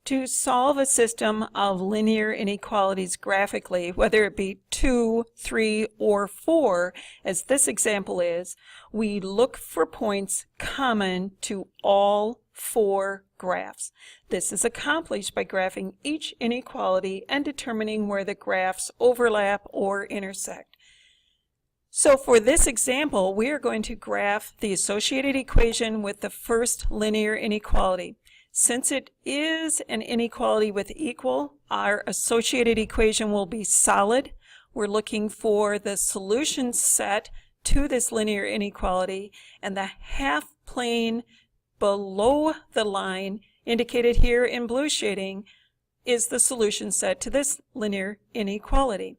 To solve a system of linear inequalities graphically, whether it be 2, 3, or 4, as this example is, we look for points common to all 4 graphs. This is accomplished by graphing each inequality and determining where the graphs overlap or intersect. So for this example, we are going to graph the associated equation with the first linear inequality. Since it is an inequality with equal, our associated equation will be solid. We're looking for the solution set to this linear inequality, and the half plane below the line, indicated here in blue shading, is the solution set to this linear inequality.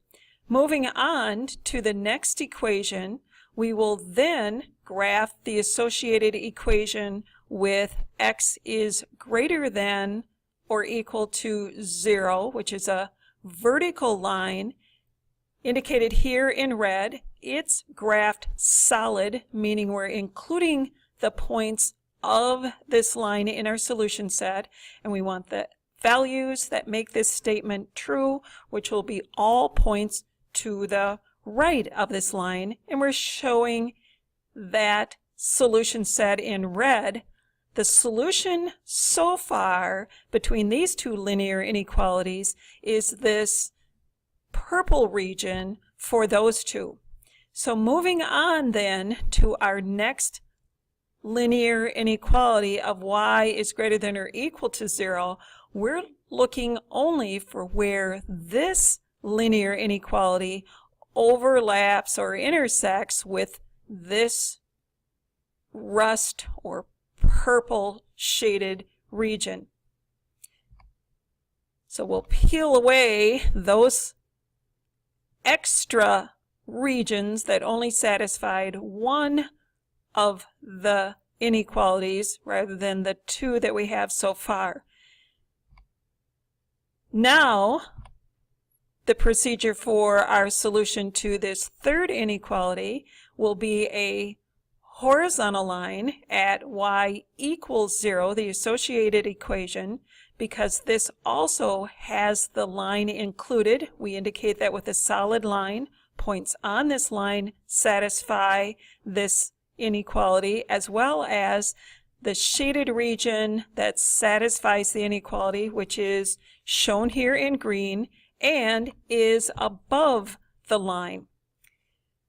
Moving on to the next equation, we will then graph the associated equation with x is greater than or equal to 0, which is a vertical line indicated here in red. It's graphed solid, meaning we're including the points of this line in our solution set, and we want the values that make this statement true, which will be all points to the right of this line, and we're showing that solution set in red. The solution so far between these two linear inequalities is this purple region for those two. So moving on then to our next linear inequality of y is greater than or equal to 0, we're looking only for where this linear inequality overlaps or intersects with this rust or purple shaded region. So we'll peel away those extra regions that only satisfied one of the inequalities rather than the two that we have so far. Now, the procedure for our solution to this third inequality will be a horizontal line at y equals 0, the associated equation. Because this also has the line included, we indicate that with a solid line. Points on this line satisfy this inequality, as well as the shaded region that satisfies the inequality, which is shown here in green and is above the line.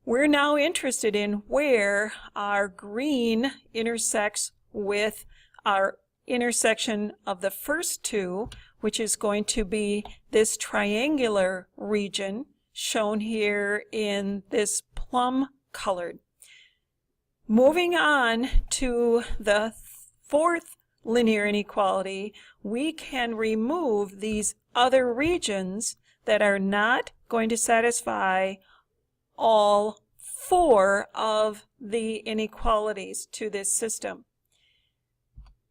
We're now interested in where our green intersects with our intersection of the first two, which is going to be this triangular region shown here in this plum colored. Moving on to the fourth linear inequality, we can remove these other regions that are not going to satisfy all 4 of the inequalities to this system.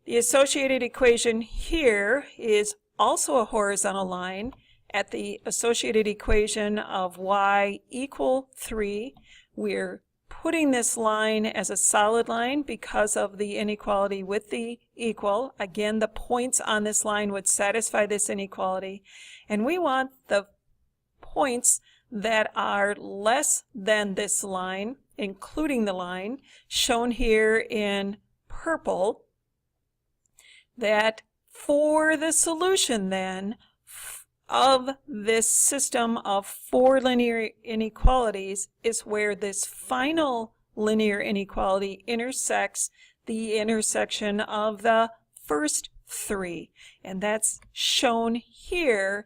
The associated equation here is also a horizontal line at the associated equation of y equal 3. We're putting this line as a solid line because of the inequality with the equal. Again, the points on this line would satisfy this inequality, and we want the points that are less than this line, including the line shown here in purple, that for the solution then of this system of 4 linear inequalities is where this final linear inequality intersects the intersection of the first 3, and that's shown here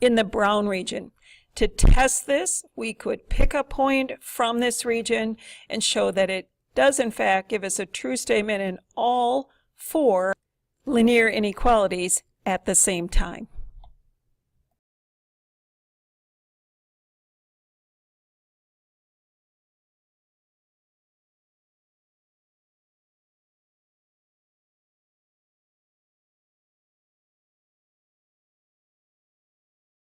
in the brown region. To test this, we could pick a point from this region and show that it does in fact give us a true statement in all 4 linear inequalities at the same time.